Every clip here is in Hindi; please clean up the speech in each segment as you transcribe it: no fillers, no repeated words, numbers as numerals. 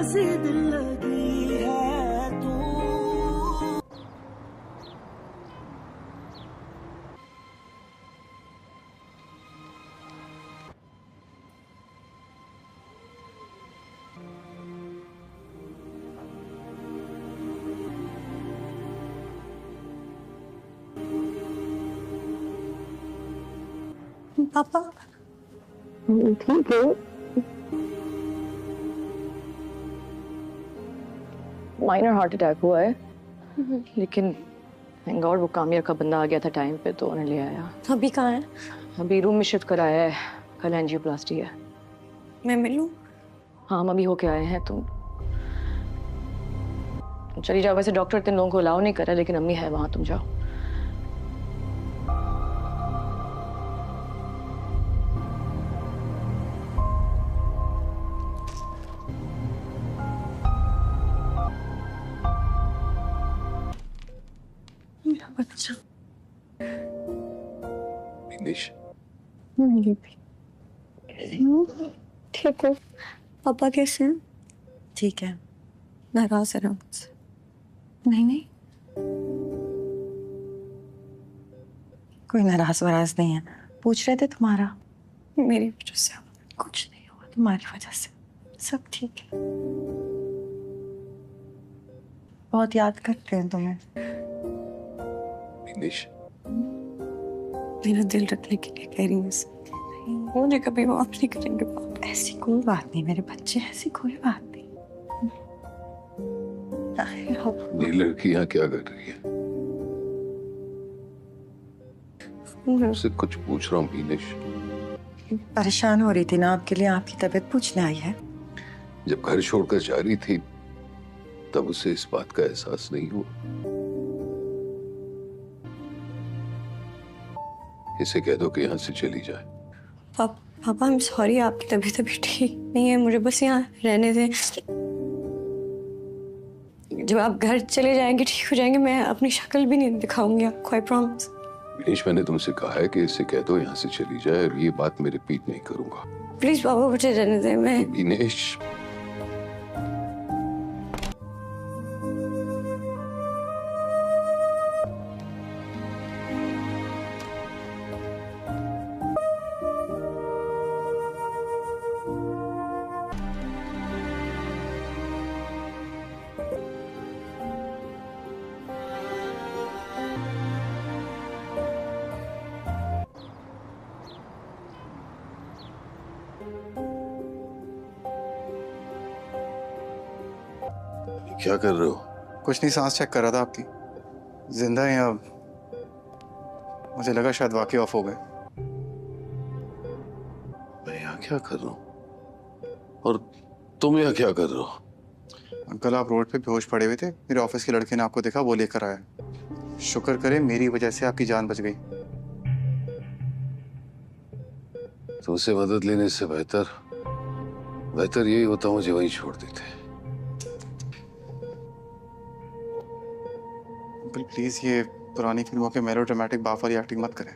सी दिल लगी है तू। पापा ठीक है, माइनर हार्ट अटैक हुआ है, लेकिन थैंक गॉड वो कामिया का बंदा आ गया था टाइम पे, तो उन्हें ले आया। अभी कहाँ है? अभी रूम में शिफ्ट कराया है, कल एंजियोप्लास्टी है। मैं मिलूं? हाँ, हम अभी होके आए हैं। तुम चली जाओ। वैसे डॉक्टर तीन लोगों को अलाउ नहीं कर रहा, लेकिन अम्मी है वहां, तुम जाओ। मेरा बच्चा। विनेश, ठीक हो? पापा कैसे हैं? ठीक है। नाराज है ना मुझसे? नहीं नहीं, कोई नाराज वराज नहीं है। पूछ रहे थे तुम्हारा। मेरी वजह से कुछ नहीं हुआ तुम्हारी वजह से, सब ठीक है। बहुत याद करते हैं तुम्हें। विनेश, मेरा दिल रखने के लिए कह रही हूँ। मुझे कभी माफ नहीं करेंगे पापा। ऐसी कोई बात नहीं मेरे बच्चे, ऐसी कोई बात नहीं। ये लड़की यहाँ क्या कर रही है? मुझसे कुछ पूछ रहा हूँ विनेश। परेशान हो रही थी ना आपके लिए, आपकी तबीयत पूछने आई है। जब घर छोड़कर जा रही थी तब उसे इस बात का एहसास नहीं हुआ। इसे कह दो कि यहाँ से चली जाए। पापा आई एम सॉरी, आपकी तबीयत अभी ठीक नहीं है, मुझे बस यहाँ रहने दें। जब आप घर चले जाएंगे, ठीक हो जाएंगे, मैं अपनी शक्ल भी नहीं दिखाऊंगी आपको, आई प्रॉमिस। विनेश, मैंने तुमसे कहा है कि इसे कह दो यहाँ से चली जाए, और ये बात मैं रिपीट नहीं करूंगा। प्लीज पापा मुझे रहने दें। मैं विनेश, क्या कर रहे हो? कुछ नहीं, सांस चेक कर रहा था आपकी। जिंदा हैं अब? मुझे लगा शायद वाकई ऑफ हो गए। मैं यहाँ क्या कर रहा हूँ और तुम यहाँ क्या कर रहे हो? अंकल, आप रोड पे बेहोश पड़े हुए थे, मेरे ऑफिस के लड़के ने आपको देखा, वो लेकर आया। शुक्र करें मेरी वजह से आपकी जान बच गई। तुमसे मदद लेने से बेहतर यही होता मुझे वहीं छोड़ देते। अंकल प्लीज, ये पुरानी फिल्मों के मेलोड्रामेटिक बाप वाली एक्टिंग मत करें।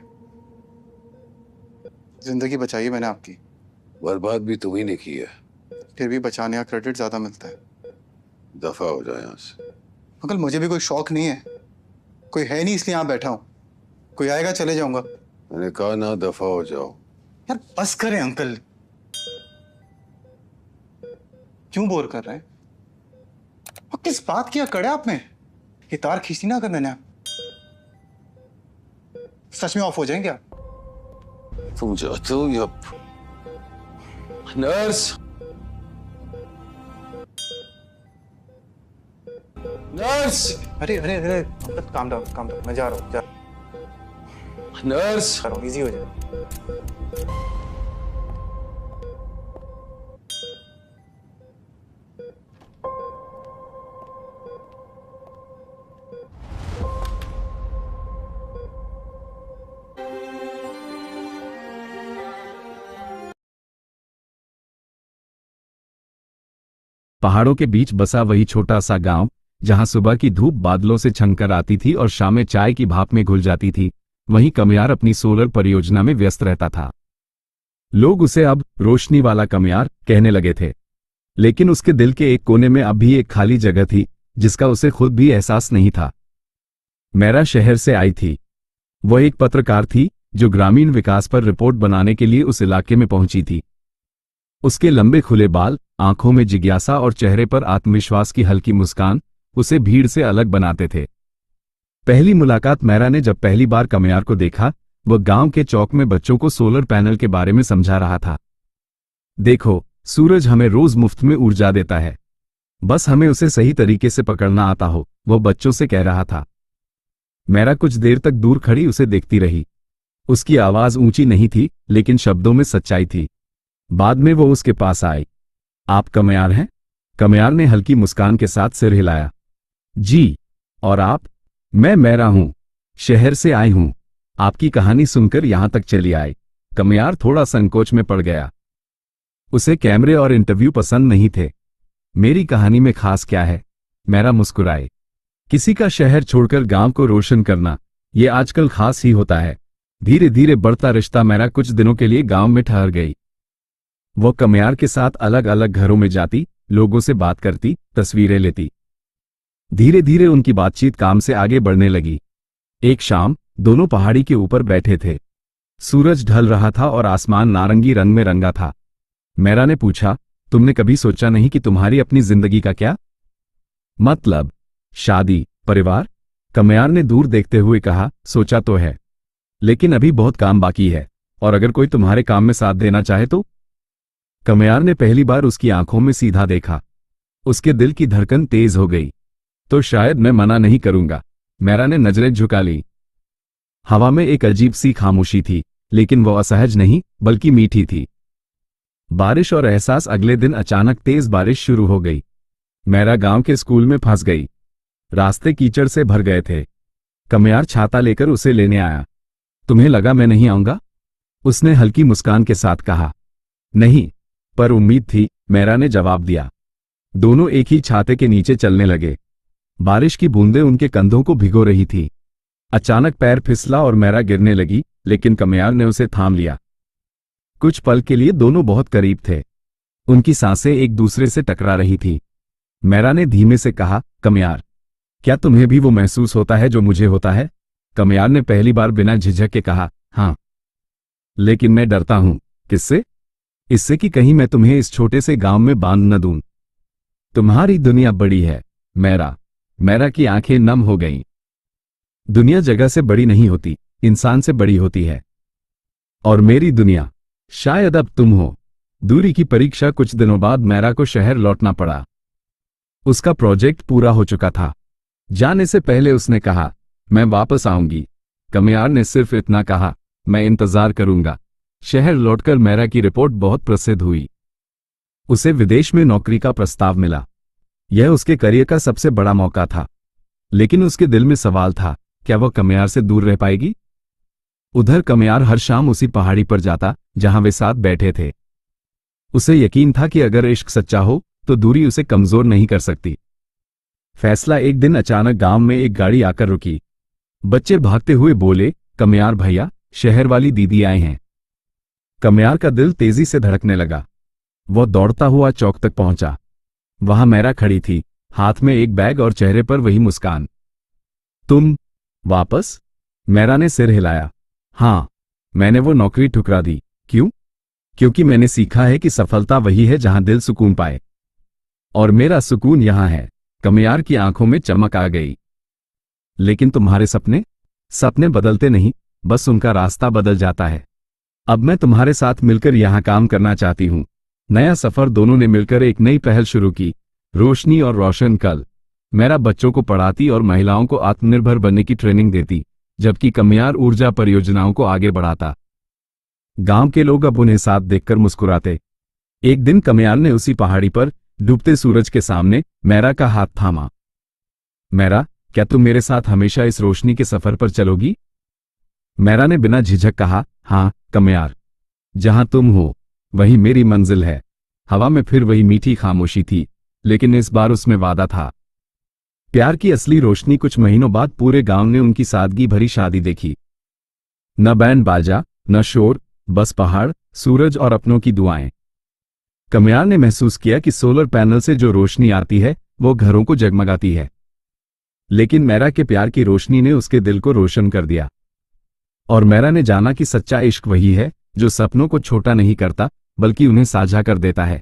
जिंदगी बचाई मैंने आपकी। बर्बाद भी तुम्ही ने की है। फिर भी बचाने का क्रेडिट ज्यादा मिलता है। दफा हो जाए यहाँ से। अंकल मुझे भी कोई शौक नहीं है, कोई है नहीं इसलिए यहाँ बैठा हूँ। कोई आएगा चले जाऊंगा। मैंने कहा ना, दफा हो जाओ। यार बस करें अंकल, क्यों बोर कर रहे हैं? और किस बात की अकड़ है आप में? ये तार खींचती ना अगर मैंने, सच में ऑफ हो जाएंगे आप। तुम जाते हो या नर्स? नर्स! अरे अरे अरे, काम डाउन, मैं जा रहा हूँ, नर्स! करो, इजी हो जाए। पहाड़ों के बीच बसा वही छोटा सा गांव, जहां सुबह की धूप बादलों से छनकर आती थी और शाम में चाय की भाप में घुल जाती थी, वहीं कमियार अपनी सोलर परियोजना में व्यस्त रहता था। लोग उसे अब रोशनी वाला कमियार कहने लगे थे। लेकिन उसके दिल के एक कोने में अब भी एक खाली जगह थी जिसका उसे खुद भी एहसास नहीं था। मेरा शहर से आई थी। वह एक पत्रकार थी जो ग्रामीण विकास पर रिपोर्ट बनाने के लिए उस इलाके में पहुंची थी। उसके लंबे खुले बाल, आंखों में जिज्ञासा और चेहरे पर आत्मविश्वास की हल्की मुस्कान उसे भीड़ से अलग बनाते थे। पहली मुलाकात मेरा ने जब पहली बार कमयार को देखा, वह गांव के चौक में बच्चों को सोलर पैनल के बारे में समझा रहा था। देखो, सूरज हमें रोज मुफ्त में ऊर्जा देता है, बस हमें उसे सही तरीके से पकड़ना आता हो, वह बच्चों से कह रहा था। मेरा कुछ देर तक दूर खड़ी उसे देखती रही। उसकी आवाज ऊंची नहीं थी, लेकिन शब्दों में सच्चाई थी। बाद में वो उसके पास आई। आप कमयार हैं? कमयार ने हल्की मुस्कान के साथ सिर हिलाया। जी। और आप? मैं मेरा हूं, शहर से आई हूं। आपकी कहानी सुनकर यहां तक चली आई। कमयार थोड़ा संकोच में पड़ गया। उसे कैमरे और इंटरव्यू पसंद नहीं थे। मेरी कहानी में खास क्या है? मेरा मुस्कुराए। किसी का शहर छोड़कर गांव को रोशन करना, ये आजकल खास ही होता है। धीरे धीरे बढ़ता रिश्ता मेरा कुछ दिनों के लिए गांव में ठहर गई। वो कमयार के साथ अलग अलग घरों में जाती, लोगों से बात करती, तस्वीरें लेती। धीरे धीरे उनकी बातचीत काम से आगे बढ़ने लगी। एक शाम दोनों पहाड़ी के ऊपर बैठे थे। सूरज ढल रहा था और आसमान नारंगी रंग में रंगा था। मेरा ने पूछा, तुमने कभी सोचा नहीं कि तुम्हारी अपनी जिंदगी का क्या मतलब? शादी, परिवार? कमयार ने दूर देखते हुए कहा, सोचा तो है, लेकिन अभी बहुत काम बाकी है, और अगर कोई तुम्हारे काम में साथ देना चाहे तो? कमयार ने पहली बार उसकी आंखों में सीधा देखा। उसके दिल की धड़कन तेज हो गई। तो शायद मैं मना नहीं करूंगा। मेरा ने नजरें झुका ली। हवा में एक अजीब सी खामोशी थी, लेकिन वो असहज नहीं बल्कि मीठी थी। बारिश और एहसास। अगले दिन अचानक तेज बारिश शुरू हो गई। मेरा गांव के स्कूल में फंस गई। रास्ते कीचड़ से भर गए थे। कमयार छाता लेकर उसे लेने आया। तुम्हें लगा मैं नहीं आऊंगा? उसने हल्की मुस्कान के साथ कहा। नहीं, पर उम्मीद थी, मेरा ने जवाब दिया। दोनों एक ही छाते के नीचे चलने लगे। बारिश की बूंदें उनके कंधों को भिगो रही थी। अचानक पैर फिसला और मेरा गिरने लगी, लेकिन कमयार ने उसे थाम लिया। कुछ पल के लिए दोनों बहुत करीब थे। उनकी सांसें एक दूसरे से टकरा रही थी। मेरा ने धीमे से कहा, कमयार, क्या तुम्हें भी वो महसूस होता है जो मुझे होता है? कमयार ने पहली बार बिना झिझक के कहा, हाँ, लेकिन मैं डरता हूं। किससे? इससे कि कहीं मैं तुम्हें इस छोटे से गांव में बांध न दूं। तुम्हारी दुनिया बड़ी है। मेरा की आंखें नम हो गईं। दुनिया जगह से बड़ी नहीं होती, इंसान से बड़ी होती है। और मेरी दुनिया शायद अब तुम हो। दूरी की परीक्षा। कुछ दिनों बाद मेरा को शहर लौटना पड़ा। उसका प्रोजेक्ट पूरा हो चुका था। जाने से पहले उसने कहा, मैं वापस आऊंगी। कमयार ने सिर्फ इतना कहा, मैं इंतजार करूंगा। शहर लौटकर मेरा की रिपोर्ट बहुत प्रसिद्ध हुई। उसे विदेश में नौकरी का प्रस्ताव मिला। यह उसके करियर का सबसे बड़ा मौका था। लेकिन उसके दिल में सवाल था, क्या वह कमयार से दूर रह पाएगी? उधर कमयार हर शाम उसी पहाड़ी पर जाता जहां वे साथ बैठे थे। उसे यकीन था कि अगर इश्क सच्चा हो तो दूरी उसे कमजोर नहीं कर सकती। फैसला। एक दिन अचानक गांव में एक गाड़ी आकर रुकी। बच्चे भागते हुए बोले, कमयार भैया, शहर वाली दीदी आए हैं। कमयार का दिल तेजी से धड़कने लगा। वह दौड़ता हुआ चौक तक पहुंचा। वहां मेरा खड़ी थी, हाथ में एक बैग और चेहरे पर वही मुस्कान। तुम वापस? मेरा ने सिर हिलाया। हां, मैंने वो नौकरी ठुकरा दी। क्यों? क्योंकि मैंने सीखा है कि सफलता वही है जहां दिल सुकून पाए। और मेरा सुकून यहां है। कमयार की आंखों में चमक आ गई। लेकिन तुम्हारे सपने? सपने बदलते नहीं, बस उनका रास्ता बदल जाता है। अब मैं तुम्हारे साथ मिलकर यहां काम करना चाहती हूं। नया सफर। दोनों ने मिलकर एक नई पहल शुरू की, रोशनी और रोशन कल। मेरा बच्चों को पढ़ाती और महिलाओं को आत्मनिर्भर बनने की ट्रेनिंग देती, जबकि कमयार ऊर्जा परियोजनाओं को आगे बढ़ाता। गांव के लोग अब उन्हें साथ देखकर मुस्कुराते। एक दिन कमयार ने उसी पहाड़ी पर डूबते सूरज के सामने मेरा का हाथ थामा। मेरा, क्या तुम मेरे साथ हमेशा इस रोशनी के सफर पर चलोगी? मेरा ने बिना झिझक कहा, हाँ कमयार, जहां तुम हो वही मेरी मंजिल है। हवा में फिर वही मीठी खामोशी थी, लेकिन इस बार उसमें वादा था। प्यार की असली रोशनी। कुछ महीनों बाद पूरे गांव ने उनकी सादगी भरी शादी देखी। न बैंड बाजा, न शोर, बस पहाड़, सूरज और अपनों की दुआएं। कमयार ने महसूस किया कि सोलर पैनल से जो रोशनी आती है वो घरों को जगमगाती है, लेकिन मैरा के प्यार की रोशनी ने उसके दिल को रोशन कर दिया। और मैरा ने जाना कि सच्चा इश्क वही है जो सपनों को छोटा नहीं करता बल्कि उन्हें साझा कर देता है।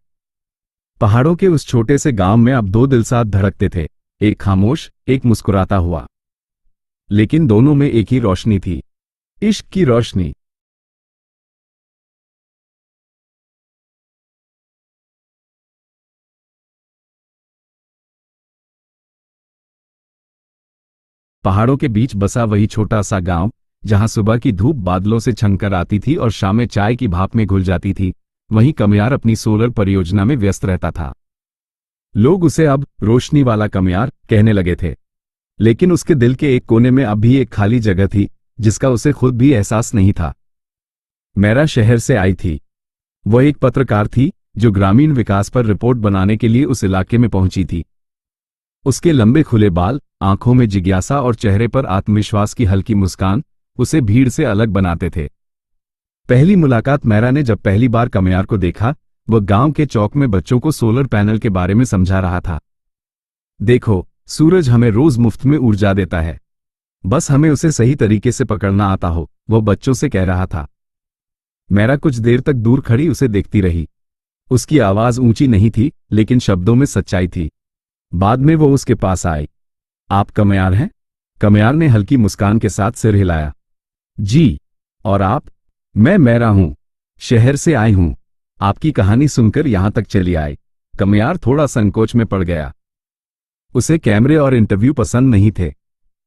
पहाड़ों के उस छोटे से गांव में अब दो दिल साथ धड़कते थे, एक खामोश, एक मुस्कुराता हुआ, लेकिन दोनों में एक ही रोशनी थी, इश्क की रोशनी। पहाड़ों के बीच बसा वही छोटा सा गांव, जहां सुबह की धूप बादलों से छनकर आती थी और शामें चाय की भाप में घुल जाती थी, वहीं कमयार अपनी सोलर परियोजना में व्यस्त रहता था। लोग उसे अब रोशनी वाला कमयार कहने लगे थे, लेकिन उसके दिल के एक कोने में अब भी एक खाली जगह थी जिसका उसे खुद भी एहसास नहीं था। मैरा शहर से आई थी। वह एक पत्रकार थी जो ग्रामीण विकास पर रिपोर्ट बनाने के लिए उस इलाके में पहुंची थी। उसके लंबे खुले बाल, आंखों में जिज्ञासा और चेहरे पर आत्मविश्वास की हल्की मुस्कान उसे भीड़ से अलग बनाते थे। पहली मुलाकात मैरा ने जब पहली बार कमयार को देखा, वह गांव के चौक में बच्चों को सोलर पैनल के बारे में समझा रहा था। देखो, सूरज हमें रोज मुफ्त में ऊर्जा देता है, बस हमें उसे सही तरीके से पकड़ना आता हो, वह बच्चों से कह रहा था। मैरा कुछ देर तक दूर खड़ी उसे देखती रही। उसकी आवाज ऊंची नहीं थी, लेकिन शब्दों में सच्चाई थी। बाद में वो उसके पास आई। आप कमयार हैं? कमयार ने हल्की मुस्कान के साथ सिर हिलाया। जी, और आप? मैं मैरा हूं, शहर से आई हूं, आपकी कहानी सुनकर यहां तक चली आई। कमयार थोड़ा संकोच में पड़ गया। उसे कैमरे और इंटरव्यू पसंद नहीं थे।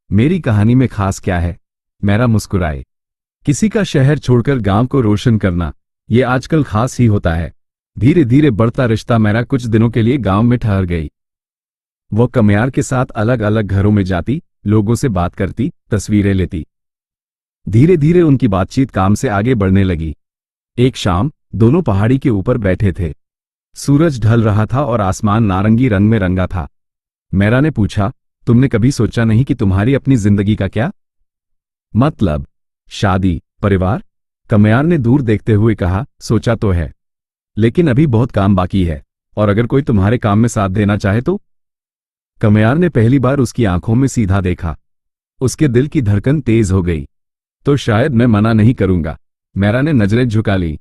मेरी कहानी में खास क्या है? मैरा मुस्कुराए। किसी का शहर छोड़कर गांव को रोशन करना, ये आजकल खास ही होता है। धीरे धीरे बढ़ता रिश्ता मैरा कुछ दिनों के लिए गांव में ठहर गई। वो कमयार के साथ अलग अलग घरों में जाती, लोगों से बात करती, तस्वीरें लेती। धीरे धीरे उनकी बातचीत काम से आगे बढ़ने लगी। एक शाम दोनों पहाड़ी के ऊपर बैठे थे। सूरज ढल रहा था और आसमान नारंगी रंग में रंगा था। मैरा ने पूछा, तुमने कभी सोचा नहीं कि तुम्हारी अपनी जिंदगी का क्या मतलब? शादी, परिवार? कमयार ने दूर देखते हुए कहा, सोचा तो है, लेकिन अभी बहुत काम बाकी है, और अगर कोई तुम्हारे काम में साथ देना चाहे तो? कमयार ने पहली बार उसकी आंखों में सीधा देखा। उसके दिल की धड़कन तेज हो गई। तो शायद मैं मना नहीं करूंगा। मैरा ने नजरें झुका ली।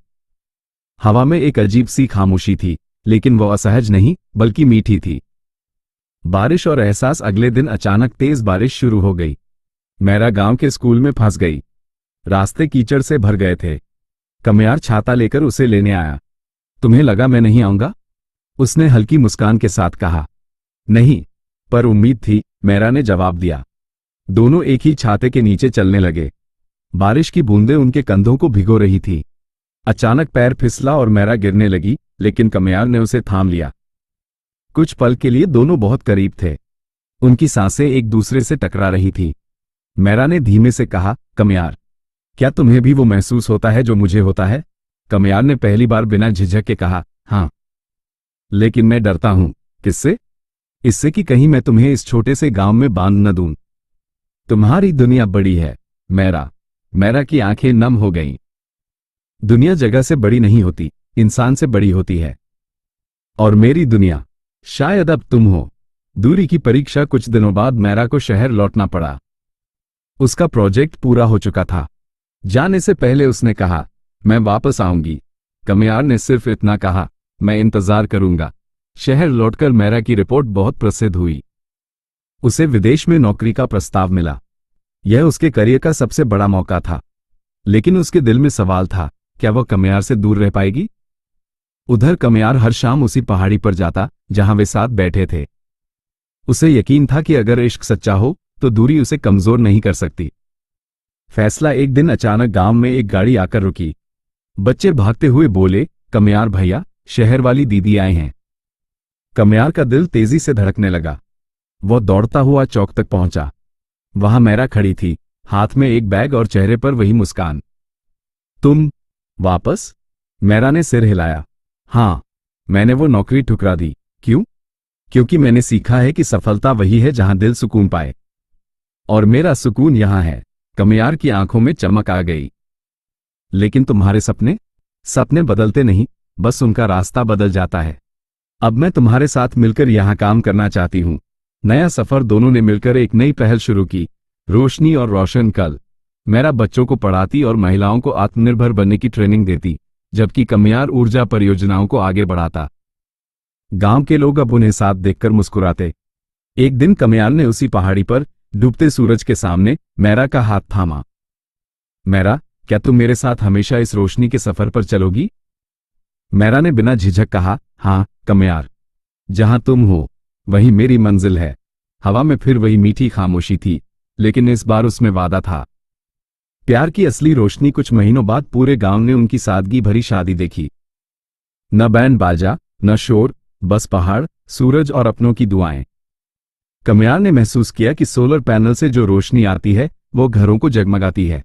हवा में एक अजीब सी खामोशी थी, लेकिन वो असहज नहीं बल्कि मीठी थी। बारिश और एहसास। अगले दिन अचानक तेज बारिश शुरू हो गई। मैरा गांव के स्कूल में फंस गई। रास्ते कीचड़ से भर गए थे। कमयार छाता लेकर उसे लेने आया। तुम्हें लगा मैं नहीं आऊंगा? उसने हल्की मुस्कान के साथ कहा। नहीं, पर उम्मीद थी, मैरा ने जवाब दिया। दोनों एक ही छाते के नीचे चलने लगे। बारिश की बूंदें उनके कंधों को भिगो रही थी। अचानक पैर फिसला और मैरा गिरने लगी, लेकिन कमयार ने उसे थाम लिया। कुछ पल के लिए दोनों बहुत करीब थे। उनकी सांसें एक दूसरे से टकरा रही थी। मैरा ने धीमे से कहा, कमयार, क्या तुम्हें भी वो महसूस होता है जो मुझे होता है? कमयार ने पहली बार बिना झिझक के कहा, हाँ, लेकिन मैं डरता हूं। किससे? इससे कि कहीं मैं तुम्हें इस छोटे से गांव में बांध न दूं। तुम्हारी दुनिया बड़ी है, मैरा। मैरा की आंखें नम हो गईं। दुनिया जगह से बड़ी नहीं होती, इंसान से बड़ी होती है। और मेरी दुनिया शायद अब तुम हो। दूरी की परीक्षा। कुछ दिनों बाद मैरा को शहर लौटना पड़ा। उसका प्रोजेक्ट पूरा हो चुका था। जाने से पहले उसने कहा, मैं वापस आऊंगी। कमयार ने सिर्फ इतना कहा, मैं इंतजार करूंगा। शहर लौटकर मैरा की रिपोर्ट बहुत प्रसिद्ध हुई। उसे विदेश में नौकरी का प्रस्ताव मिला। यह उसके करियर का सबसे बड़ा मौका था। लेकिन उसके दिल में सवाल था, क्या वह कमयार से दूर रह पाएगी? उधर कमयार हर शाम उसी पहाड़ी पर जाता जहां वे साथ बैठे थे। उसे यकीन था कि अगर इश्क सच्चा हो तो दूरी उसे कमजोर नहीं कर सकती। फैसला। एक दिन अचानक गांव में एक गाड़ी आकर रुकी। बच्चे भागते हुए बोले, कमयार भैया, शहर वाली दीदी आए हैं। कमयार का दिल तेजी से धड़कने लगा। वह दौड़ता हुआ चौक तक पहुंचा। वहां मैरा खड़ी थी, हाथ में एक बैग और चेहरे पर वही मुस्कान। तुम वापस? मैरा ने सिर हिलाया। हाँ, मैंने वो नौकरी ठुकरा दी। क्यों? क्योंकि मैंने सीखा है कि सफलता वही है जहां दिल सुकून पाए। और मेरा सुकून यहां है। कमयार की आंखों में चमक आ गई। लेकिन तुम्हारे सपने? सपने बदलते नहीं, बस उनका रास्ता बदल जाता है। अब मैं तुम्हारे साथ मिलकर यहाँ काम करना चाहती हूँ। नया सफर। दोनों ने मिलकर एक नई पहल शुरू की। रोशनी और रोशन कल मेरा बच्चों को पढ़ाती और महिलाओं को आत्मनिर्भर बनने की ट्रेनिंग देती, जबकि कमियार ऊर्जा परियोजनाओं को आगे बढ़ाता। गांव के लोग अब उन्हें साथ देखकर मुस्कुराते। एक दिन कमियार ने उसी पहाड़ी पर डूबते सूरज के सामने मैरा का हाथ थामा। मैरा, क्या तुम मेरे साथ हमेशा इस रोशनी के सफर पर चलोगी? मैरा ने बिना झिझक कहा, हाँ कमियार, जहां तुम हो वही मेरी मंजिल है। हवा में फिर वही मीठी खामोशी थी, लेकिन इस बार उसमें वादा था। प्यार की असली रोशनी। कुछ महीनों बाद पूरे गांव ने उनकी सादगी भरी शादी देखी। न बैंड बाजा, न शोर, बस पहाड़, सूरज और अपनों की दुआएं। कमियार ने महसूस किया कि सोलर पैनल से जो रोशनी आती है वो घरों को जगमगाती है,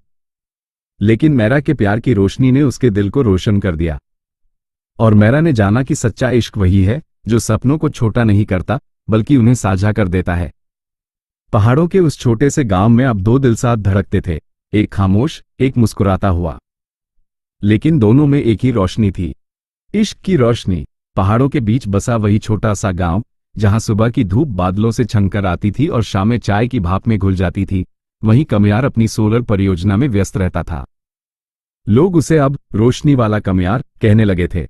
लेकिन मैरा के प्यार की रोशनी ने उसके दिल को रोशन कर दिया। और मैरा ने जाना कि सच्चा इश्क वही है जो सपनों को छोटा नहीं करता बल्कि उन्हें साझा कर देता है। पहाड़ों के उस छोटे से गांव में अब दो दिल साथ धड़कते थे, एक खामोश, एक मुस्कुराता हुआ, लेकिन दोनों में एक ही रोशनी थी, इश्क की रोशनी। पहाड़ों के बीच बसा वही छोटा सा गांव, जहां सुबह की धूप बादलों से छनकर आती थी और शामें चाय की भाप में घुल जाती थी, वहीं कमियार अपनी सोलर परियोजना में व्यस्त रहता था। लोग उसे अब रोशनी वाला कमियार कहने लगे थे,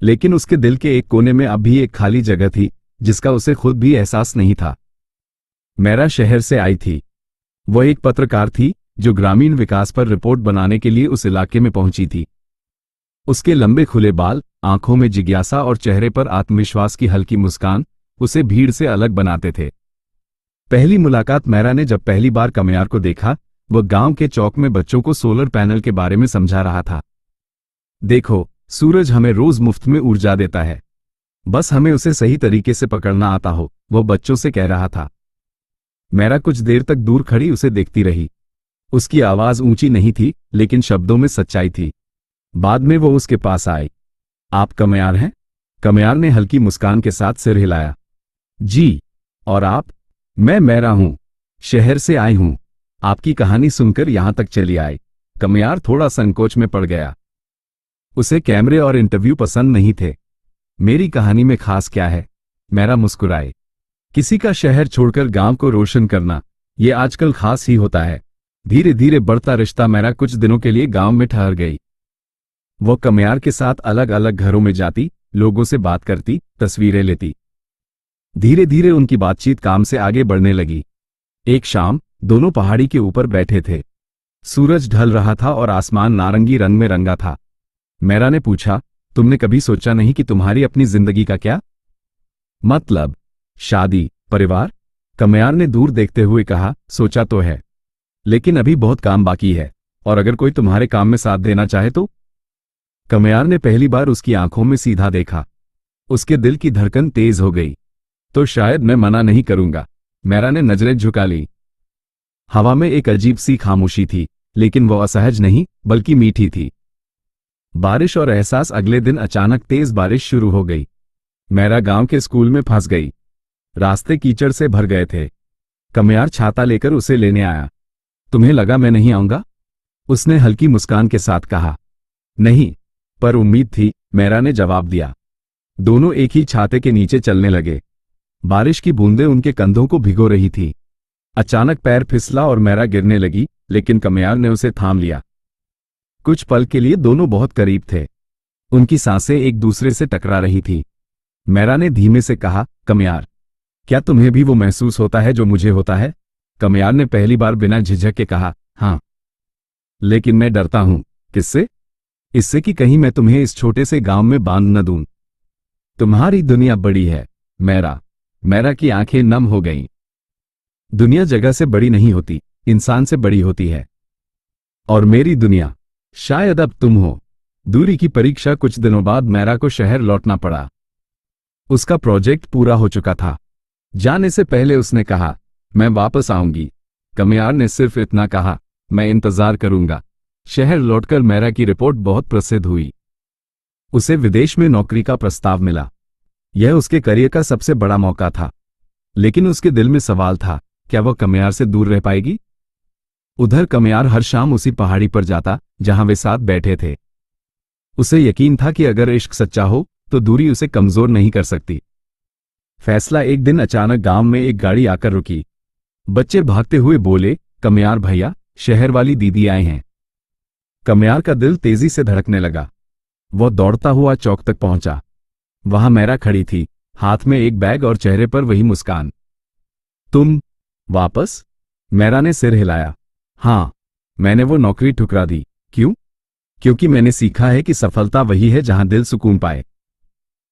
लेकिन उसके दिल के एक कोने में अब भी एक खाली जगह थी जिसका उसे खुद भी एहसास नहीं था। मैरा शहर से आई थी। वह एक पत्रकार थी जो ग्रामीण विकास पर रिपोर्ट बनाने के लिए उस इलाके में पहुंची थी। उसके लंबे खुले बाल, आंखों में जिज्ञासा और चेहरे पर आत्मविश्वास की हल्की मुस्कान उसे भीड़ से अलग बनाते थे। पहली मुलाकात। मैरा ने जब पहली बार कमियार को देखा, वह गांव के चौक में बच्चों को सोलर पैनल के बारे में समझा रहा था। देखो, सूरज हमें रोज मुफ्त में ऊर्जा देता है, बस हमें उसे सही तरीके से पकड़ना आता हो, वह बच्चों से कह रहा था। मैरा कुछ देर तक दूर खड़ी उसे देखती रही। उसकी आवाज ऊंची नहीं थी, लेकिन शब्दों में सच्चाई थी। बाद में वो उसके पास आई। आप कमियार हैं? कमियार ने हल्की मुस्कान के साथ सिर हिलाया। जी। और आप? मैं मैरा हूं, शहर से आई हूं। आपकी कहानी सुनकर यहां तक चली आई। कमियार थोड़ा संकोच में पड़ गया। उसे कैमरे और इंटरव्यू पसंद नहीं थे। मेरी कहानी में खास क्या है? मैरा मुस्कुराए। किसी का शहर छोड़कर गांव को रोशन करना, ये आजकल खास ही होता है। धीरे धीरे बढ़ता रिश्ता। मैरा कुछ दिनों के लिए गांव में ठहर गई। वो कमियार के साथ अलग अलग घरों में जाती, लोगों से बात करती, तस्वीरें लेती। धीरे धीरे उनकी बातचीत काम से आगे बढ़ने लगी। एक शाम दोनों पहाड़ी के ऊपर बैठे थे। सूरज ढल रहा था और आसमान नारंगी रंग में रंगा था। मैरा ने पूछा, तुमने कभी सोचा नहीं कि तुम्हारी अपनी जिंदगी का क्या मतलब? शादी, परिवार? कमियार ने दूर देखते हुए कहा, सोचा तो है, लेकिन अभी बहुत काम बाकी है, और अगर कोई तुम्हारे काम में साथ देना चाहे तो? कमियार ने पहली बार उसकी आंखों में सीधा देखा। उसके दिल की धड़कन तेज हो गई। तो शायद मैं मना नहीं करूंगा। मैरा ने नजरें झुका ली। हवा में एक अजीब सी खामोशी थी, लेकिन वो असहज नहीं बल्कि मीठी थी। बारिश और एहसास। अगले दिन अचानक तेज बारिश शुरू हो गई। मैरा गांव के स्कूल में फंस गई। रास्ते कीचड़ से भर गए थे। कमियार छाता लेकर उसे लेने आया। तुम्हें लगा मैं नहीं आऊंगा? उसने हल्की मुस्कान के साथ कहा। नहीं, पर उम्मीद थी, मैरा ने जवाब दिया। दोनों एक ही छाते के नीचे चलने लगे। बारिश की बूंदें उनके कंधों को भिगो रही थी। अचानक पैर फिसला और मैरा गिरने लगी, लेकिन कमियार ने उसे थाम लिया। कुछ पल के लिए दोनों बहुत करीब थे। उनकी सांसें एक दूसरे से टकरा रही थी। मैरा ने धीमे से कहा, कमियार, क्या तुम्हें भी वो महसूस होता है जो मुझे होता है? कमियार ने पहली बार बिना झिझक के कहा, हाँ, लेकिन मैं डरता हूं। किससे? इससे कि कहीं मैं तुम्हें इस छोटे से गांव में बांध न दूं। तुम्हारी दुनिया बड़ी है मैरा। मैरा की आंखें नम हो गईं। दुनिया जगह से बड़ी नहीं होती, इंसान से बड़ी होती है। और मेरी दुनिया शायद अब तुम हो। दूरी की परीक्षा। कुछ दिनों बाद मैरा को शहर लौटना पड़ा। उसका प्रोजेक्ट पूरा हो चुका था। जाने से पहले उसने कहा, मैं वापस आऊंगी। कमियार ने सिर्फ इतना कहा, मैं इंतजार करूंगा। शहर लौटकर मैरा की रिपोर्ट बहुत प्रसिद्ध हुई। उसे विदेश में नौकरी का प्रस्ताव मिला। यह उसके करियर का सबसे बड़ा मौका था। लेकिन उसके दिल में सवाल था, क्या वह कमियार से दूर रह पाएगी? उधर कमियार हर शाम उसी पहाड़ी पर जाता जहां वे साथ बैठे थे। उसे यकीन था कि अगर इश्क सच्चा हो तो दूरी उसे कमजोर नहीं कर सकती। फैसला एक दिन अचानक गांव में एक गाड़ी आकर रुकी। बच्चे भागते हुए बोले, कमयार भैया, शहर वाली दीदी आए हैं। कमयार का दिल तेजी से धड़कने लगा। वह दौड़ता हुआ चौक तक पहुंचा। वहां मैरा खड़ी थी, हाथ में एक बैग और चेहरे पर वही मुस्कान। तुम वापस? मैरा ने सिर हिलाया। हाँ, मैंने वो नौकरी ठुकरा दी। क्यों? क्योंकि मैंने सीखा है कि सफलता वही है जहां दिल सुकून पाए।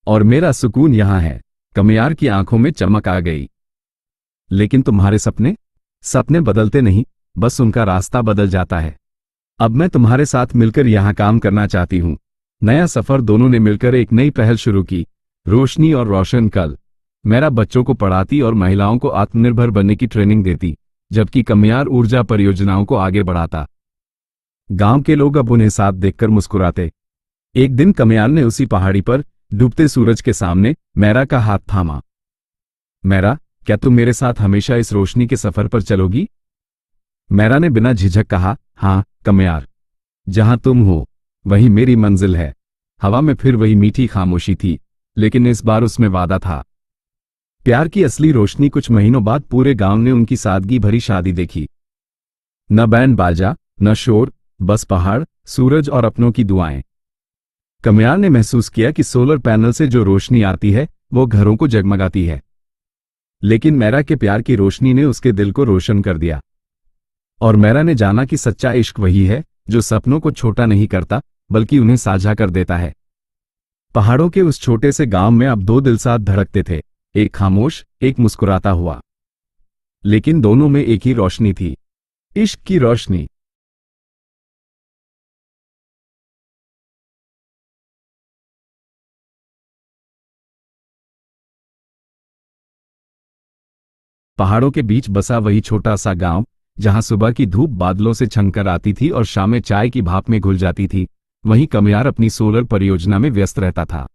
और मेरा सुकून यहां है। कमयार की आंखों में चमक आ गई। लेकिन तुम्हारे सपने? सपने बदलते नहीं, बस उनका रास्ता बदल जाता है। अब मैं तुम्हारे साथ मिलकर यहां काम करना चाहती हूं। नया सफर। दोनों ने मिलकर एक नई पहल शुरू की, रोशनी और रोशन कल। मेरा बच्चों को पढ़ाती और महिलाओं को आत्मनिर्भर बनने की ट्रेनिंग देती, जबकि कमयार ऊर्जा परियोजनाओं को आगे बढ़ाता। गांव के लोग अब उन्हें साथ देखकर मुस्कुराते। एक दिन कमयार ने उसी पहाड़ी पर डूबते सूरज के सामने मैरा का हाथ थामा। मैरा, क्या तुम मेरे साथ हमेशा इस रोशनी के सफर पर चलोगी? मैरा ने बिना झिझक कहा, हाँ कमयार, जहां तुम हो वही मेरी मंजिल है। हवा में फिर वही मीठी खामोशी थी, लेकिन इस बार उसमें वादा था। प्यार की असली रोशनी। कुछ महीनों बाद पूरे गांव ने उनकी सादगी भरी शादी देखी। न बैंड बाजा, न शोर, बस पहाड़, सूरज और अपनों की दुआएं। कमयार ने महसूस किया कि सोलर पैनल से जो रोशनी आती है वो घरों को जगमगाती है, लेकिन मैरा के प्यार की रोशनी ने उसके दिल को रोशन कर दिया। और मैरा ने जाना कि सच्चा इश्क वही है जो सपनों को छोटा नहीं करता, बल्कि उन्हें साझा कर देता है। पहाड़ों के उस छोटे से गांव में अब दो दिल साथ धड़कते थे, एक खामोश, एक मुस्कुराता हुआ। लेकिन दोनों में एक ही रोशनी थी, इश्क की रोशनी। पहाड़ों के बीच बसा वही छोटा सा गांव, जहां सुबह की धूप बादलों से छनकर आती थी और शामें चाय की भाप में घुल जाती थी, वहीं कमयार अपनी सोलर परियोजना में व्यस्त रहता था।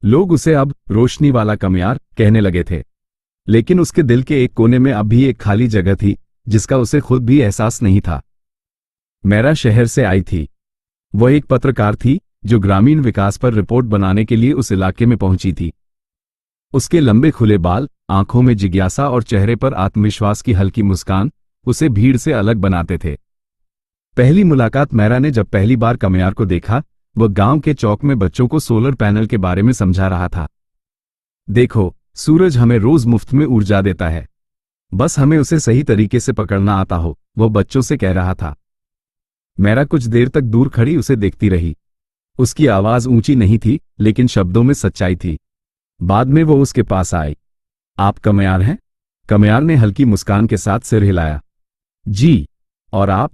लोग उसे अब रोशनी वाला कमयार कहने लगे थे, लेकिन उसके दिल के एक कोने में अब भी एक खाली जगह थी, जिसका उसे खुद भी एहसास नहीं था। मैरा शहर से आई थी। वह एक पत्रकार थी जो ग्रामीण विकास पर रिपोर्ट बनाने के लिए उस इलाके में पहुंची थी। उसके लंबे खुले बाल, आंखों में जिज्ञासा और चेहरे पर आत्मविश्वास की हल्की मुस्कान उसे भीड़ से अलग बनाते थे। पहली मुलाकात। मैरा ने जब पहली बार कमयार को देखा, वह गांव के चौक में बच्चों को सोलर पैनल के बारे में समझा रहा था। देखो, सूरज हमें रोज मुफ्त में ऊर्जा देता है, बस हमें उसे सही तरीके से पकड़ना आता हो, वह बच्चों से कह रहा था। मैरा कुछ देर तक दूर खड़ी उसे देखती रही। उसकी आवाज ऊंची नहीं थी, लेकिन शब्दों में सच्चाई थी। बाद में वो उसके पास आई। आप कमयार हैं? कमयार ने हल्की मुस्कान के साथ सिर हिलाया। जी। और आप?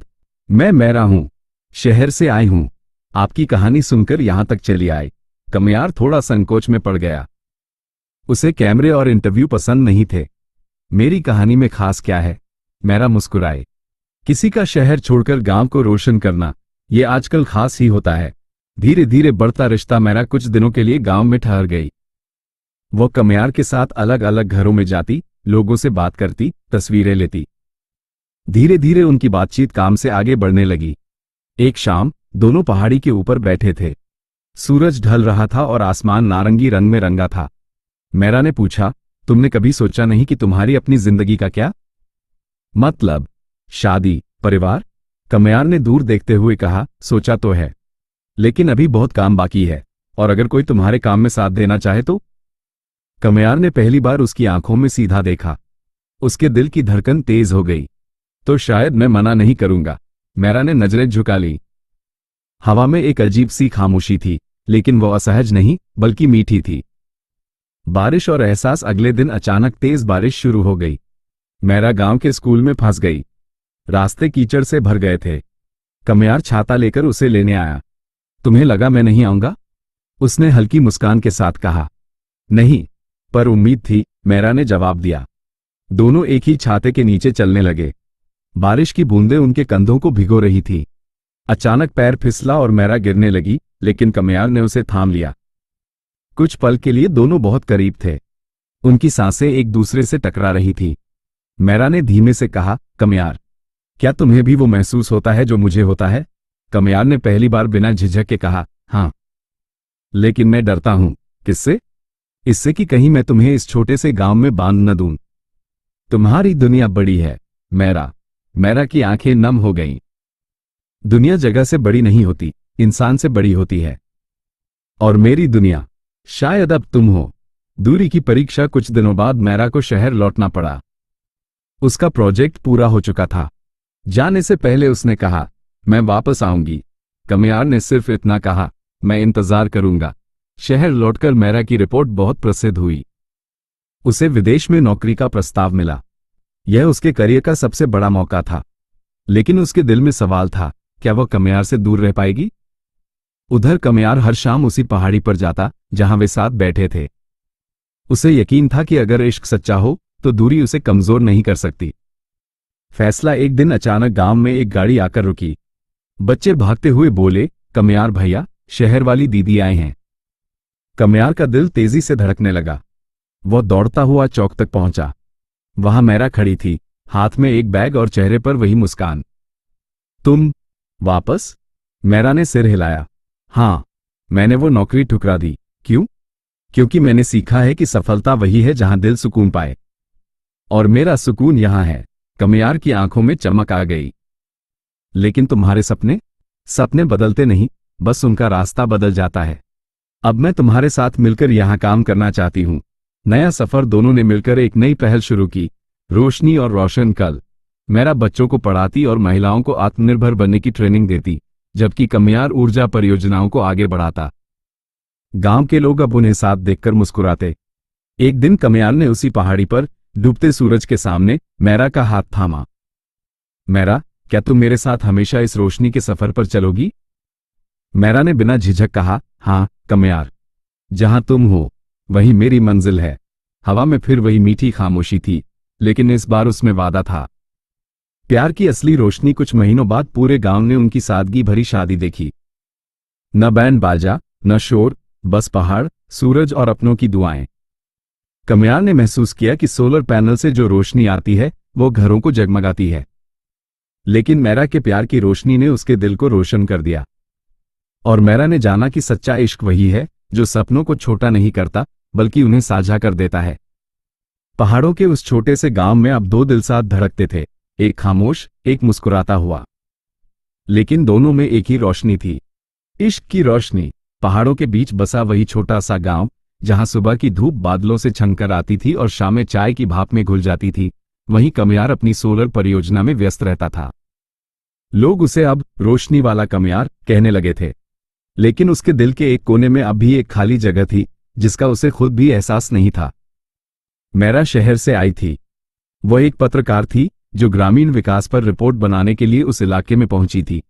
मैं मैरा हूं, शहर से आई हूं। आपकी कहानी सुनकर यहां तक चली आई। कमयार थोड़ा संकोच में पड़ गया। उसे कैमरे और इंटरव्यू पसंद नहीं थे। मेरी कहानी में खास क्या है? मैरा मुस्कुराए। किसी का शहर छोड़कर गांव को रोशन करना, ये आजकल खास ही होता है। धीरे धीरे बढ़ता रिश्ता। मैरा कुछ दिनों के लिए गांव में ठहर गई। वो कमयार के साथ अलग अलग घरों में जाती, लोगों से बात करती, तस्वीरें लेती। धीरे धीरे उनकी बातचीत काम से आगे बढ़ने लगी। एक शाम दोनों पहाड़ी के ऊपर बैठे थे। सूरज ढल रहा था और आसमान नारंगी रंग में रंगा था। मैरा ने पूछा, तुमने कभी सोचा नहीं कि तुम्हारी अपनी जिंदगी का क्या मतलब? शादी, परिवार? कमयार ने दूर देखते हुए कहा, सोचा तो है, लेकिन अभी बहुत काम बाकी है, और अगर कोई तुम्हारे काम में साथ देना चाहे तो? कमयार ने पहली बार उसकी आंखों में सीधा देखा। उसके दिल की धड़कन तेज हो गई। तो शायद मैं मना नहीं करूंगा। मैरा ने नजरें झुका ली। हवा में एक अजीब सी खामोशी थी, लेकिन वो असहज नहीं, बल्कि मीठी थी। बारिश और एहसास। अगले दिन अचानक तेज बारिश शुरू हो गई। मैरा गांव के स्कूल में फंस गई। रास्ते कीचड़ से भर गए थे। कमयार छाता लेकर उसे लेने आया। तुम्हें लगा मैं नहीं आऊंगा? उसने हल्की मुस्कान के साथ कहा। नहीं, पर उम्मीद थी, मैरा ने जवाब दिया। दोनों एक ही छाते के नीचे चलने लगे। बारिश की बूंदें उनके कंधों को भिगो रही थी। अचानक पैर फिसला और मैरा गिरने लगी, लेकिन कमयार ने उसे थाम लिया। कुछ पल के लिए दोनों बहुत करीब थे। उनकी सांसें एक दूसरे से टकरा रही थी। मैरा ने धीमे से कहा, कमयार, क्या तुम्हें भी वो महसूस होता है जो मुझे होता है? कमयार ने पहली बार बिना झिझक के कहा, हाँ, लेकिन मैं डरता हूं। किससे? इससे कि कहीं मैं तुम्हें इस छोटे से गांव में बांध न दूं। तुम्हारी दुनिया बड़ी है। मेरा की आंखें नम हो गईं। दुनिया जगह से बड़ी नहीं होती, इंसान से बड़ी होती है। और मेरी दुनिया शायद अब तुम हो। दूरी की परीक्षा। कुछ दिनों बाद मेरा को शहर लौटना पड़ा। उसका प्रोजेक्ट पूरा हो चुका था। जाने से पहले उसने कहा, मैं वापस आऊंगी। कमियार ने सिर्फ इतना कहा, मैं इंतजार करूंगा। शहर लौटकर मेरा की रिपोर्ट बहुत प्रसिद्ध हुई। उसे विदेश में नौकरी का प्रस्ताव मिला। यह उसके करियर का सबसे बड़ा मौका था। लेकिन उसके दिल में सवाल था, क्या वह कमियार से दूर रह पाएगी? उधर कमियार हर शाम उसी पहाड़ी पर जाता जहां वे साथ बैठे थे। उसे यकीन था कि अगर इश्क सच्चा हो तो दूरी उसे कमजोर नहीं कर सकती। फैसला। एक दिन अचानक गांव में एक गाड़ी आकर रुकी। बच्चे भागते हुए बोले, कमियार भैया, शहर वाली दीदी आए हैं। कमियार का दिल तेजी से धड़कने लगा। वह दौड़ता हुआ चौक तक पहुंचा। वहां मेरा खड़ी थी, हाथ में एक बैग और चेहरे पर वही मुस्कान। तुम वापस? मेरा ने सिर हिलाया। हाँ, मैंने वो नौकरी ठुकरा दी। क्यों? क्योंकि मैंने सीखा है कि सफलता वही है जहां दिल सुकून पाए। और मेरा सुकून यहां है। कमियार की आंखों में चमक आ गई। लेकिन तुम्हारे सपने बदलते नहीं, बस उनका रास्ता बदल जाता है। अब मैं तुम्हारे साथ मिलकर यहां काम करना चाहती हूं। नया सफर। दोनों ने मिलकर एक नई पहल शुरू की, रोशनी और रोशन कल। मेरा बच्चों को पढ़ाती और महिलाओं को आत्मनिर्भर बनने की ट्रेनिंग देती, जबकि कमियार ऊर्जा परियोजनाओं को आगे बढ़ाता। गांव के लोग अब उन्हें साथ देखकर मुस्कुराते। एक दिन कमियार ने उसी पहाड़ी पर डूबते सूरज के सामने मेरा का हाथ थामा। मेरा, क्या तुम मेरे साथ हमेशा इस रोशनी के सफर पर चलोगी? मेरा ने बिना झिझक कहा, हाँ कमियार, जहां तुम हो वही मेरी मंजिल है। हवा में फिर वही मीठी खामोशी थी, लेकिन इस बार उसमें वादा था। प्यार की असली रोशनी। कुछ महीनों बाद पूरे गांव ने उनकी सादगी भरी शादी देखी। न बैंड बाजा, न शोर, बस पहाड़, सूरज और अपनों की दुआएं। कमियार ने महसूस किया कि सोलर पैनल से जो रोशनी आती है वो घरों को जगमगाती है। लेकिन मेरा के प्यार की रोशनी ने उसके दिल को रोशन कर दिया। और मेरा ने जाना कि सच्चा इश्क वही है जो सपनों को छोटा नहीं करता, बल्कि उन्हें साझा कर देता है। पहाड़ों के उस छोटे से गांव में अब दो दिल साथ धड़कते थे, एक खामोश, एक मुस्कुराता हुआ। लेकिन दोनों में एक ही रोशनी थी, इश्क की रोशनी। पहाड़ों के बीच बसा वही छोटा सा गांव, जहां सुबह की धूप बादलों से छनकर आती थी और शामें चाय की भाप में घुल जाती थी, वहीं कमियार अपनी सोलर परियोजना में व्यस्त रहता था। लोग उसे अब रोशनी वाला कमियार कहने लगे थे। लेकिन उसके दिल के एक कोने में अब भी एक खाली जगह थी, जिसका उसे खुद भी एहसास नहीं था। मेरा शहर से आई थी। वह एक पत्रकार थी जो ग्रामीण विकास पर रिपोर्ट बनाने के लिए उस इलाके में पहुंची थी।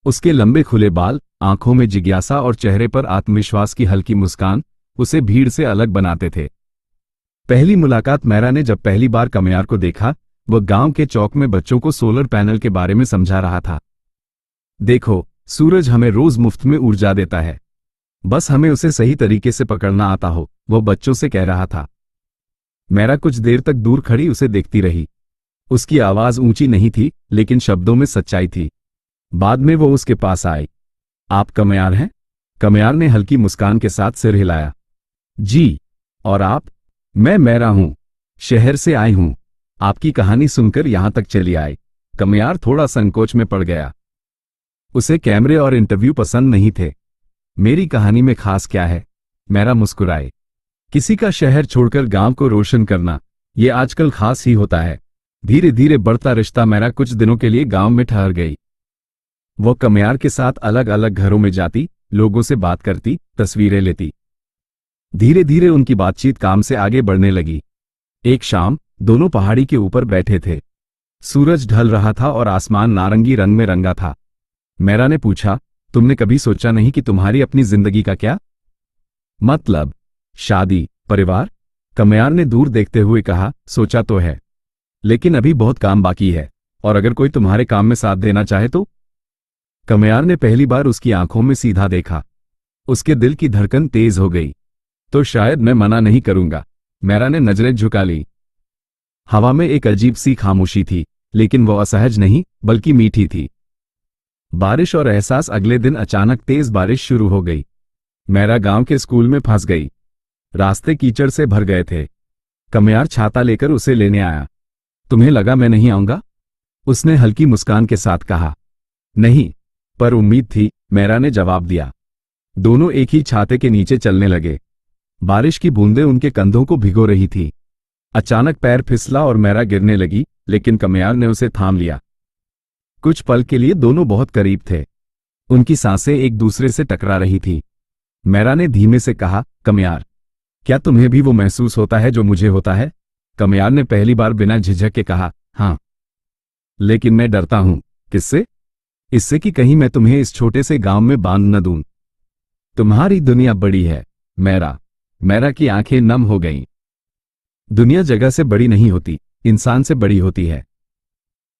उसके लंबे खुले बाल, आंखों में जिज्ञासा और चेहरे पर आत्मविश्वास की हल्की मुस्कान उसे भीड़ से अलग बनाते थे। पहली मुलाकात। मेरा ने जब पहली बार कमियार को देखा, वह गांव के चौक में बच्चों को सोलर पैनल के बारे में समझा रहा था। देखो, सूरज हमें रोज मुफ्त में ऊर्जा देता है, बस हमें उसे सही तरीके से पकड़ना आता हो, वह बच्चों से कह रहा था। मेरा कुछ देर तक दूर खड़ी उसे देखती रही। उसकी आवाज ऊंची नहीं थी, लेकिन शब्दों में सच्चाई थी। बाद में वो उसके पास आई। आप कमियार हैं? कमियार ने हल्की मुस्कान के साथ सिर हिलाया। जी। और आप? मैं मेरा हूं, शहर से आई हूं। आपकी कहानी सुनकर यहां तक चली आई। कमियार थोड़ा संकोच में पड़ गया। उसे कैमरे और इंटरव्यू पसंद नहीं थे। मेरी कहानी में खास क्या है? मेरा मुस्कुराए। किसी का शहर छोड़कर गांव को रोशन करना, ये आजकल खास ही होता है। धीरे धीरे बढ़ता रिश्ता। मेरा कुछ दिनों के लिए गांव में ठहर गई। वो कमियार के साथ अलग अलग घरों में जाती, लोगों से बात करती, तस्वीरें लेती। धीरे धीरे उनकी बातचीत काम से आगे बढ़ने लगी। एक शाम दोनों पहाड़ी के ऊपर बैठे थे। सूरज ढल रहा था और आसमान नारंगी रंग में रंगा था। मेरा ने पूछा, तुमने कभी सोचा नहीं कि तुम्हारी अपनी जिंदगी का क्या मतलब? शादी, परिवार? कमियार ने दूर देखते हुए कहा, सोचा तो है, लेकिन अभी बहुत काम बाकी है, और अगर कोई तुम्हारे काम में साथ देना चाहे तो? कमियार ने पहली बार उसकी आंखों में सीधा देखा। उसके दिल की धड़कन तेज हो गई। तो शायद मैं मना नहीं करूंगा। मेरा ने नजरें झुका ली। हवा में एक अजीब सी खामोशी थी, लेकिन वो असहज नहीं, बल्कि मीठी थी। बारिश और एहसास। अगले दिन अचानक तेज बारिश शुरू हो गई। मेरा गांव के स्कूल में फंस गई। रास्ते कीचड़ से भर गए थे। कमयार छाता लेकर उसे लेने आया। तुम्हें लगा मैं नहीं आऊंगा? उसने हल्की मुस्कान के साथ कहा। नहीं, पर उम्मीद थी, मेरा ने जवाब दिया। दोनों एक ही छाते के नीचे चलने लगे। बारिश की बूंदें उनके कंधों को भिगो रही थी। अचानक पैर फिसला और मेरा गिरने लगी, लेकिन कमयार ने उसे थाम लिया। कुछ पल के लिए दोनों बहुत करीब थे। उनकी सांसें एक दूसरे से टकरा रही थी। मेरा ने धीमे से कहा, कमयार, क्या तुम्हें भी वो महसूस होता है जो मुझे होता है? कमयार ने पहली बार बिना झिझक के कहा, हाँ। लेकिन मैं डरता हूं। किससे? इससे कि कहीं मैं तुम्हें इस छोटे से गांव में बांध न दूं। तुम्हारी दुनिया बड़ी है, मेरा की आंखें नम हो गईं। दुनिया जगह से बड़ी नहीं होती, इंसान से बड़ी होती है।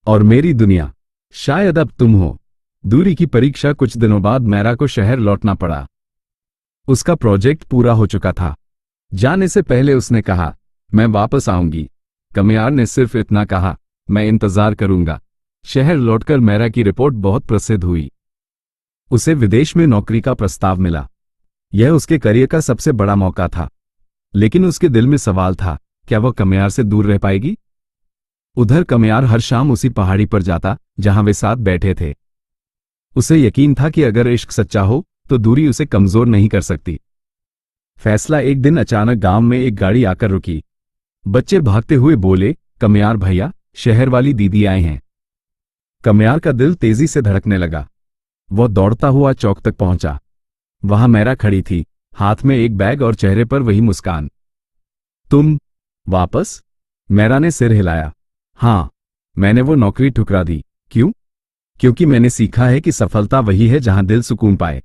और मेरी दुनिया शायद अब तुम हो। दूरी की परीक्षा। कुछ दिनों बाद मेरा को शहर लौटना पड़ा। उसका प्रोजेक्ट पूरा हो चुका था। जाने से पहले उसने कहा, मैं वापस आऊंगी। कमयार ने सिर्फ इतना कहा, मैं इंतजार करूंगा। शहर लौटकर मेरा की रिपोर्ट बहुत प्रसिद्ध हुई। उसे विदेश में नौकरी का प्रस्ताव मिला। यह उसके करियर का सबसे बड़ा मौका था। लेकिन उसके दिल में सवाल था, क्या वह कमयार से दूर रह पाएगी? उधर कमयार हर शाम उसी पहाड़ी पर जाता जहां वे साथ बैठे थे। उसे यकीन था कि अगर इश्क सच्चा हो तो दूरी उसे कमजोर नहीं कर सकती। फैसला। एक दिन अचानक गांव में एक गाड़ी आकर रुकी। बच्चे भागते हुए बोले, कमयार भैया, शहर वाली दीदी आए हैं। कमयार का दिल तेजी से धड़कने लगा। वह दौड़ता हुआ चौक तक पहुंचा। वहां मेरा खड़ी थी, हाथ में एक बैग और चेहरे पर वही मुस्कान। तुम वापस? मेरा ने सिर हिलाया। हाँ, मैंने वो नौकरी ठुकरा दी। क्यों? क्योंकि मैंने सीखा है कि सफलता वही है जहां दिल सुकून पाए।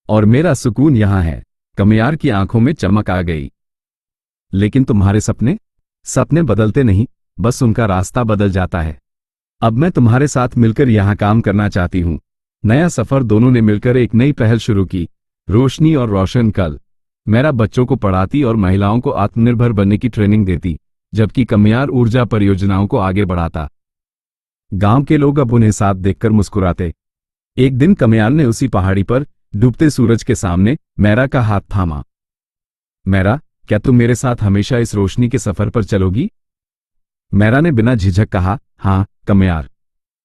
और मेरा सुकून यहां है। कमयार की आंखों में चमक आ गई। लेकिन तुम्हारे सपने बदलते नहीं, बस उनका रास्ता बदल जाता है। अब मैं तुम्हारे साथ मिलकर यहां काम करना चाहती हूं। नया सफर। दोनों ने मिलकर एक नई पहल शुरू की, रोशनी और रोशन कल। मेरा बच्चों को पढ़ाती और महिलाओं को आत्मनिर्भर बनने की ट्रेनिंग देती, जबकि कमयार ऊर्जा परियोजनाओं को आगे बढ़ाता। गांव के लोग अब उन्हें साथ देखकर मुस्कुराते। एक दिन कमयार ने उसी पहाड़ी पर डूबते सूरज के सामने मेरा का हाथ थामा। मेरा, क्या तुम मेरे साथ हमेशा इस रोशनी के सफर पर चलोगी? मेरा ने बिना झिझक कहा, हाँ कमयार,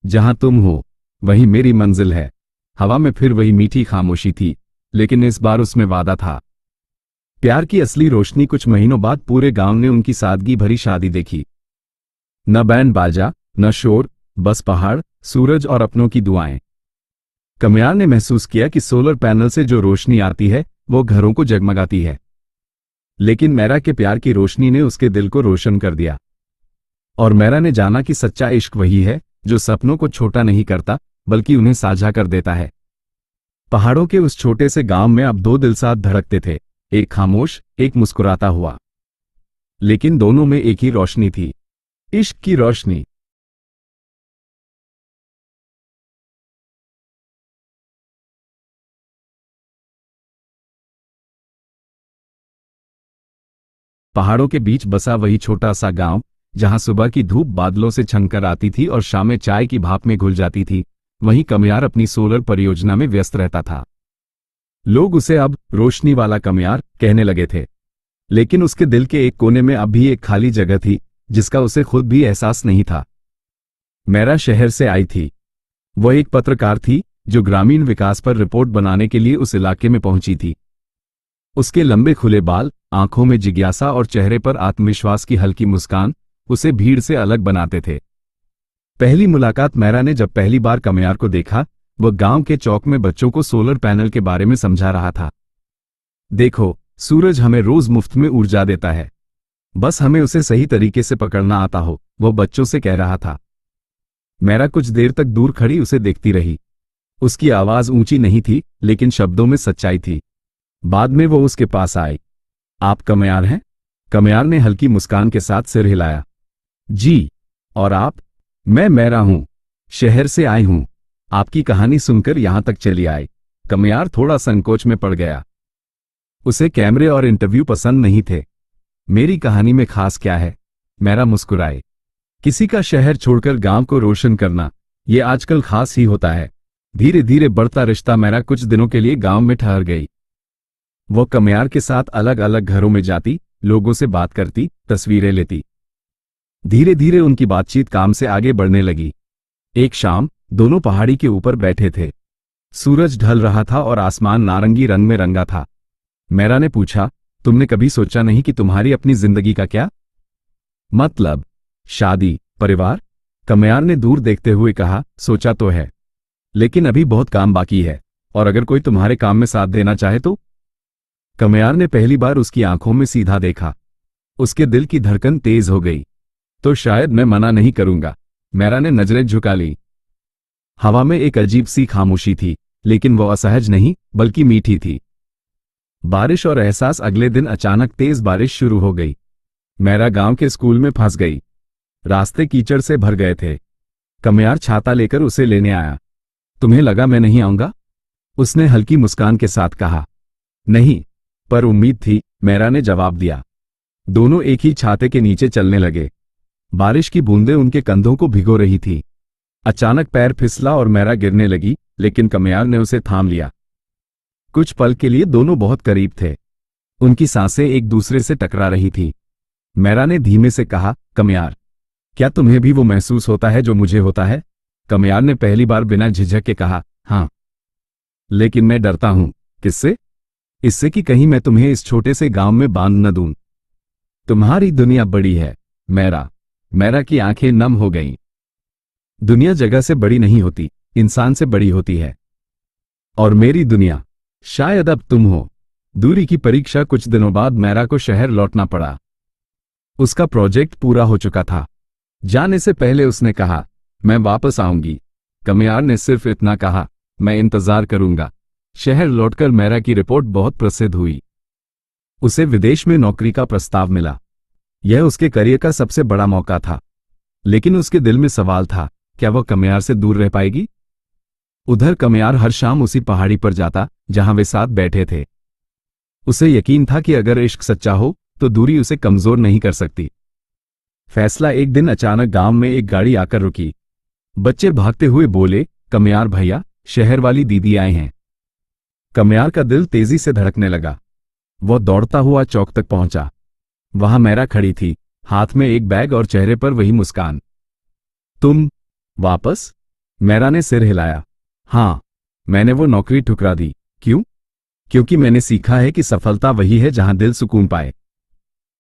जहां तुम हो वही मेरी मंजिल है। हवा में फिर वही मीठी खामोशी थी, लेकिन इस बार उसमें वादा था। प्यार की असली रोशनी। कुछ महीनों बाद पूरे गांव ने उनकी सादगी भरी शादी देखी। न बैंड बाजा, न शोर, बस पहाड़, सूरज और अपनों की दुआएं। कमयार ने महसूस किया कि सोलर पैनल से जो रोशनी आती है वो घरों को जगमगाती है। लेकिन मेरा के प्यार की रोशनी ने उसके दिल को रोशन कर दिया। और मेरा ने जाना कि सच्चा इश्क वही है जो सपनों को छोटा नहीं करता, बल्कि उन्हें साझा कर देता है। पहाड़ों के उस छोटे से गांव में अब दो दिल साथ धड़कते थे, एक खामोश, एक मुस्कुराता हुआ। लेकिन दोनों में एक ही रोशनी थी, इश्क की रोशनी। पहाड़ों के बीच बसा वही छोटा सा गांव, जहां सुबह की धूप बादलों से छनकर आती थी और शामें चाय की भाप में घुल जाती थी, वहीं कमयार अपनी सोलर परियोजना में व्यस्त रहता था। लोग उसे अब रोशनी वाला कमयार कहने लगे थे। लेकिन उसके दिल के एक कोने में अब भी एक खाली जगह थी, जिसका उसे खुद भी एहसास नहीं था। मेरा शहर से आई थी। वह एक पत्रकार थी जो ग्रामीण विकास पर रिपोर्ट बनाने के लिए उस इलाके में पहुंची थी। उसके लंबे खुले बाल, आंखों में जिज्ञासा और चेहरे पर आत्मविश्वास की हल्की मुस्कान उसे भीड़ से अलग बनाते थे। पहली मुलाकात। मेरा ने जब पहली बार कमयार को देखा, वह गांव के चौक में बच्चों को सोलर पैनल के बारे में समझा रहा था। देखो, सूरज हमें रोज मुफ्त में ऊर्जा देता है, बस हमें उसे सही तरीके से पकड़ना आता हो, वह बच्चों से कह रहा था। मेरा कुछ देर तक दूर खड़ी उसे देखती रही। उसकी आवाज ऊंची नहीं थी, लेकिन शब्दों में सच्चाई थी। बाद में वो उसके पास आई। आप कमयार हैं? कमयार ने हल्की मुस्कान के साथ सिर हिलाया। जी। और आप? मैं मेरा हूं, शहर से आई हूं। आपकी कहानी सुनकर यहां तक चली आई। कमयार थोड़ा संकोच में पड़ गया। उसे कैमरे और इंटरव्यू पसंद नहीं थे। मेरी कहानी में खास क्या है? मेरा मुस्कुराए। किसी का शहर छोड़कर गांव को रोशन करना, ये आजकल खास ही होता है। धीरे धीरे बढ़ता रिश्ता मेरा कुछ दिनों के लिए गांव में ठहर गई। वो कमयार के साथ अलग अलग घरों में जाती, लोगों से बात करती, तस्वीरें लेती। धीरे धीरे उनकी बातचीत काम से आगे बढ़ने लगी। एक शाम दोनों पहाड़ी के ऊपर बैठे थे। सूरज ढल रहा था और आसमान नारंगी रंग में रंगा था। मेरा ने पूछा, तुमने कभी सोचा नहीं कि तुम्हारी अपनी जिंदगी का क्या मतलब? शादी, परिवार? कमयार ने दूर देखते हुए कहा, सोचा तो है, लेकिन अभी बहुत काम बाकी है, और अगर कोई तुम्हारे काम में साथ देना चाहे तो? कमयार ने पहली बार उसकी आंखों में सीधा देखा। उसके दिल की धड़कन तेज हो गई। तो शायद मैं मना नहीं करूंगा। मेरा ने नजरें झुका ली। हवा में एक अजीब सी खामोशी थी, लेकिन वो असहज नहीं बल्कि मीठी थी। बारिश और एहसास। अगले दिन अचानक तेज बारिश शुरू हो गई। मेरा गांव के स्कूल में फंस गई। रास्ते कीचड़ से भर गए थे। कमयार छाता लेकर उसे लेने आया। तुम्हें लगा मैं नहीं आऊंगा? उसने हल्की मुस्कान के साथ कहा। नहीं, पर उम्मीद थी, मेरा ने जवाब दिया। दोनों एक ही छाते के नीचे चलने लगे। बारिश की बूंदें उनके कंधों को भिगो रही थी। अचानक पैर फिसला और मेरा गिरने लगी, लेकिन कमयार ने उसे थाम लिया। कुछ पल के लिए दोनों बहुत करीब थे। उनकी सांसें एक दूसरे से टकरा रही थी। मेरा ने धीमे से कहा, कमयार, क्या तुम्हें भी वो महसूस होता है जो मुझे होता है? कमयार ने पहली बार बिना झिझक के कहा, हाँ, लेकिन मैं डरता हूं। किससे? इससे कि कहीं मैं तुम्हें इस छोटे से गांव में बांध न दूं। तुम्हारी दुनिया बड़ी है। मेरा की आंखें नम हो गईं। दुनिया जगह से बड़ी नहीं होती, इंसान से बड़ी होती है। और मेरी दुनिया शायद अब तुम हो। दूरी की परीक्षा। कुछ दिनों बाद मेरा को शहर लौटना पड़ा। उसका प्रोजेक्ट पूरा हो चुका था। जाने से पहले उसने कहा, मैं वापस आऊंगी। कमयार ने सिर्फ इतना कहा, मैं इंतजार करूंगा। शहर लौटकर मेरा की रिपोर्ट बहुत प्रसिद्ध हुई। उसे विदेश में नौकरी का प्रस्ताव मिला। यह उसके करियर का सबसे बड़ा मौका था। लेकिन उसके दिल में सवाल था, क्या वह कमयार से दूर रह पाएगी? उधर कमयार हर शाम उसी पहाड़ी पर जाता जहां वे साथ बैठे थे। उसे यकीन था कि अगर इश्क सच्चा हो तो दूरी उसे कमजोर नहीं कर सकती। फैसला। एक दिन अचानक गांव में एक गाड़ी आकर रुकी। बच्चे भागते हुए बोले, कमयार भैया, शहर वाली दीदी आए हैं। कमयार का दिल तेजी से धड़कने लगा। वह दौड़ता हुआ चौक तक पहुंचा। वहां मेरा खड़ी थी, हाथ में एक बैग और चेहरे पर वही मुस्कान। तुम वापस? मेरा ने सिर हिलाया। हां, मैंने वो नौकरी ठुकरा दी। क्यों? क्योंकि मैंने सीखा है कि सफलता वही है जहां दिल सुकून पाए।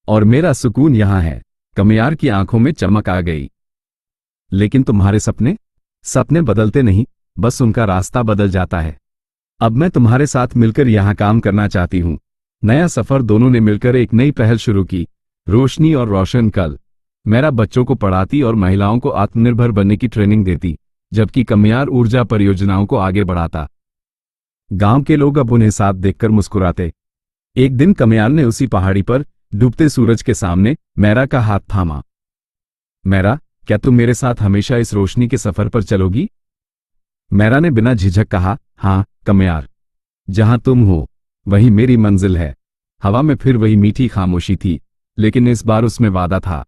और मेरा सुकून यहां है। कमयार की आंखों में चमक आ गई। लेकिन तुम्हारे सपने? सपने बदलते नहीं, बस उनका रास्ता बदल जाता है। अब मैं तुम्हारे साथ मिलकर यहां काम करना चाहती हूं। नया सफर। दोनों ने मिलकर एक नई पहल शुरू की, रोशनी और रोशन कल। मेरा बच्चों को पढ़ाती और महिलाओं को आत्मनिर्भर बनने की ट्रेनिंग देती, जबकि कमयार ऊर्जा परियोजनाओं को आगे बढ़ाता। गांव के लोग अब उन्हें साथ देखकर मुस्कुराते। एक दिन कमयार ने उसी पहाड़ी पर डूबते सूरज के सामने मेरा का हाथ थामा। मेरा, क्या तुम मेरे साथ हमेशा इस रोशनी के सफर पर चलोगी? मेरा ने बिना झिझक कहा, हाँ कमयार, जहां तुम हो वही मेरी मंजिल है। हवा में फिर वही मीठी खामोशी थी, लेकिन इस बार उसमें वादा था।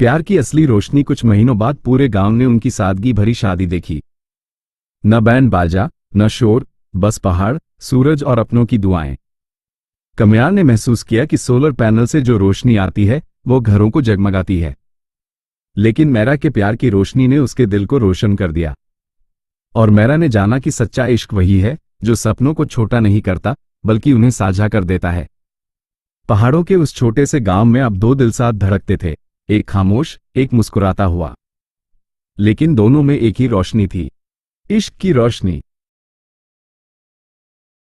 प्यार की असली रोशनी। कुछ महीनों बाद पूरे गांव ने उनकी सादगी भरी शादी देखी। न बैंड बाजा, न शोर, बस पहाड़, सूरज और अपनों की दुआएं। कमयार ने महसूस किया कि सोलर पैनल से जो रोशनी आती है वो घरों को जगमगाती है, लेकिन मेरा के प्यार की रोशनी ने उसके दिल को रोशन कर दिया। और मेरा ने जाना कि सच्चा इश्क वही है जो सपनों को छोटा नहीं करता बल्कि उन्हें साझा कर देता है। पहाड़ों के उस छोटे से गांव में अब दो दिल साथ धड़कते थे, एक खामोश, एक मुस्कुराता हुआ। लेकिन दोनों में एक ही रोशनी थी, इश्क की रोशनी।